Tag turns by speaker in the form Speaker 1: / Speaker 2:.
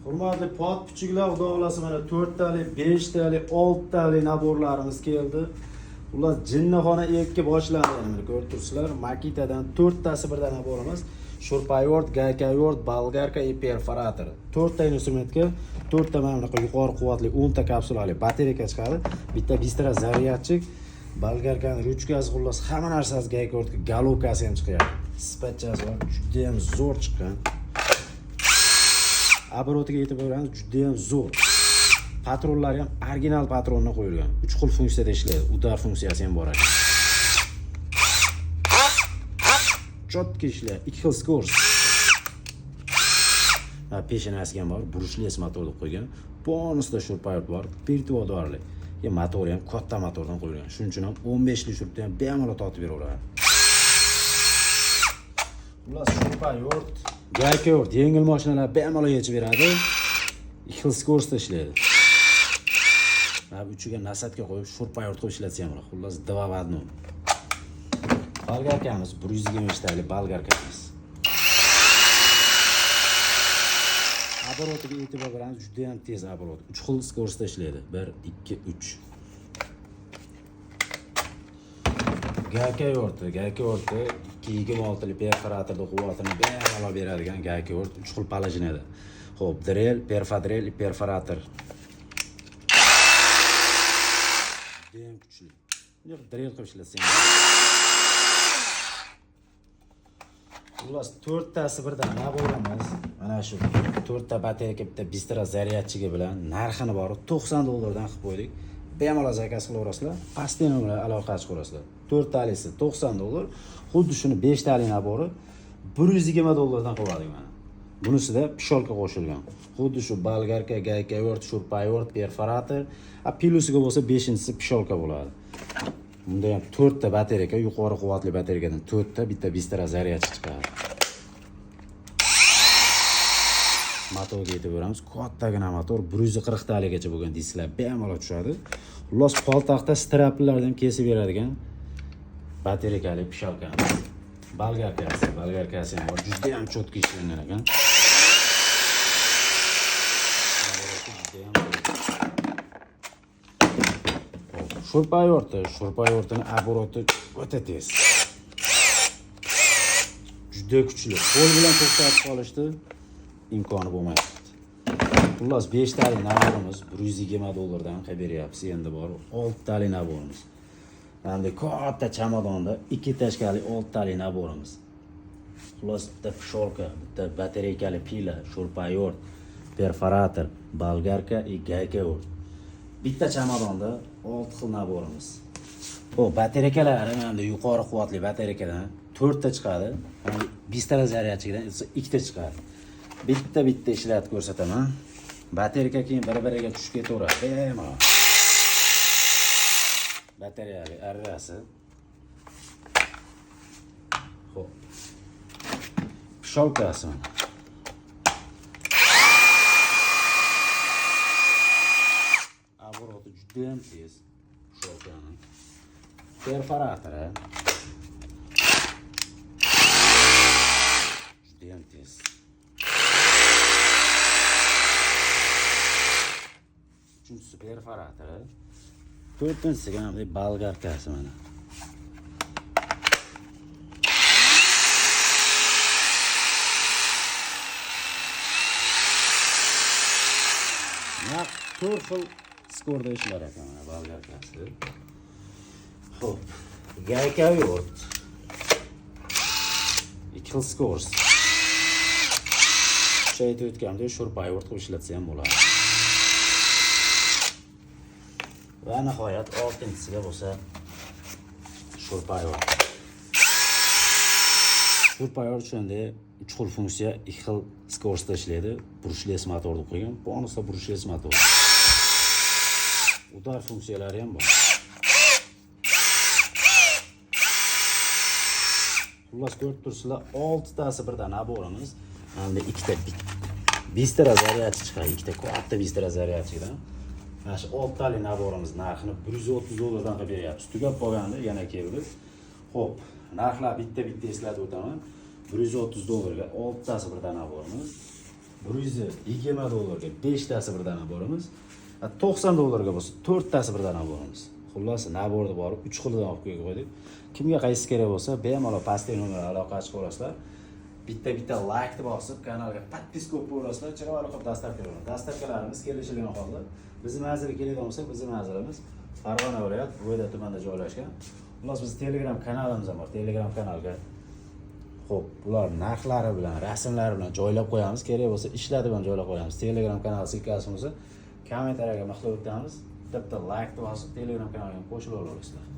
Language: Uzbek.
Speaker 1: Hurmatli podpichiklar, xudo xolasa mana 4 talik, 5 talik, 6 talik naborlarimiz keldi. Ular jinnixona ekib boshlandi. Mana ko'rib turibsizlar, Makitadan 4 tasi birdan naborimiz. Shurpayort, gaykayort, bolgarka va perforator. 4 ta instrumentga 4 ta mana bunaqa yuqori quvvatli 10 ta kapsulali batareyka chiqadi. Bitta bistara zaryadchik, bolgarkani ruchkasi, xullas hamma narsasi gaykayortga galovkasi ham chiqadi. Spatchasi bor, juda ham zo'r chiqqan. Обороtiga yetib boramiz, juda ham zo'r. Patronlar ham original patronga qo'yilgan. 3 xil funksiyada ishlaydi. Udar funksiyasi ham bor ekan. Chotki ishlaydi. 2 xil skors. Peshanasi ham bor, brushles motor deb qo'ygan. Bonusda shurpayort bor, pirtvodorli. Motor ham katta motordan qo'yilgan. Shuning uchun ham 15 li shurtni ham bemalol totib beraveradi. Ular shurpayort, gaykayort, yengil mashinalar bemalol yechib beradi. 2 xil skorsda ishlaydi. Uchiga nasatga qo'yib shurpayort qo'yib ishlatsa ham bo'ladi. Xullas 2 v 1. Bolgarkamiz 120 talik bolgarkamiz. Обороtiga e'tibor beramiz, juda ham tez oborot. 3 xil skorsda ishlaydi. 1, 2, 3. Gaykayorti 226 li perforatorda quvvatini bemalol beradigan gaykayort 3 xil palajinada. Xo'p, drel, perfadrel, perforator. Judayam kuchli. Yo'q, drel qilib ishlatsa ham. Xullas 4 tasi birdan naboramiz. Mana shu 4 ta batareyka bitta bistara zaryadchigi bilan narxini bor $90 dan qilib qo'ydik. Bemalol zakaz qilaverasizlar. Pastdan bilan aloqa chiqarasizlar. 4 talisi $90. Xuddi shuni 5 talik nabori $120 dan qildik mana. Bunisida pisholka qo'shilgan. Xuddi shu bolgarka, gaykayort, shurpayort, perforator, pilusiga bo'lsa 5-inchisi pisholka bo'ladi. Bunda ham 4 ta batareyka, yuqori quvvatli batareykadan 4 ta, bitta bistara zaryadchi chiqadi. Motorga yetib boramiz. Kattagina motor, 140 talikgacha bo'lgan disklar bemalol tushadi. Xullas paltaqda straplardan ham kesib beradigan batareykali pisholkamiz. Bolgarkasi ham bor. Juda ham chotki ishlangan ekan. Shurpayortning oboroti o'ta tez. Juda kuchli. Qo'l bilan to'xtatib qolishdi imkoni bo'lmaydi. Xullas 5 talik naborimiz $120 dan qilib beryapmiz. Endi bor 6 talik naborimiz. Endi katta chamadonda 2 tashkali 6 talik naborimiz. Xullas bitta pisholka, bitta batareykali pila, shurpayort, perforator, bolgarka va gaykayort. Bitta chamadonda 6 xil naborimiz. Bu batareykalar mana yuqori quvvatli batareykadan 4 ta chiqadi. Bistara zaryadchidan 2 ta chiqadi. Bitta ishlatib ko'rsataman. Batareyka keyin bir-biriga tushib ketaveradi. Bemalol. Batareyali arrasi. Xo'p. Pisholkasi. Oboroti juda ham tez. Pisholkani. Perforatori. Juda ham tez. Uchinchisi perforatori. To'rtinchisiga ham bolgarkasi mana. Naq 4 xil skorda ishlar ekan mana bolgarkasi. Xo'p, gaykayort 2 xil skors. Shayt o'tganda shurpayort qilib ishlatsa ham bo'ladi. Va nihoyat 6-inchisiga bo'lsa shurpayort. Shurpayort shunday 3 xil funksiya, 2 xil skorsda ishlaydi. Brushles motor deb qo'ygan. Bonusda brushles motor. Udar funksiyalari ham bor. Xullas ko'rib turibsizlar, 6 tasi birdan naborimiz. Endi 2 ta bistara zaryadchi chiqadi, 2 ta katta bistara zaryadchidan. Mana shu 6 talik naborimiz narxini $130 dan qilib beryapmiz. Tugab qolganda yana keldi. Xo'p, narxlar bitta eslatib o'taman. $130 ga 6 tasi birdan naborimiz. $120 ga 5 tasi birdan olib boramiz. $90 ga bo'lsa 4 tasi birdan olib boramiz. Xullas, naborni borib 3 xilidan olib qo'ydik. Kimga qaysi kerak bo'lsa, bemalol pastdagi nomerga aloqa qilib olasizlar. Bitta like bosib, kanalga podpiska qilib qo'yasizlar, chiroyli qilib dastavka beramiz. Dastavkalarimiz kelishilgan holda bizning manzilga keladigan bo'lsa, bizning manzilimiz Farg'ona viloyat Bo'yda tumanida joylashgan. Xullas, biz Telegram kanalimiz ham bor. Telegram kanalga xo'p, bular narxlari bilan, rasmlari bilan joylab qo'yamiz. Kerak bo'lsa ishlatib ham joylab qo'yamiz. Telegram kanal silkasi bo'lsa, kommentariyaga maqtov o'tamiz. Bitta like bosib, Telegram kanaliga qo'shilib olasizlar.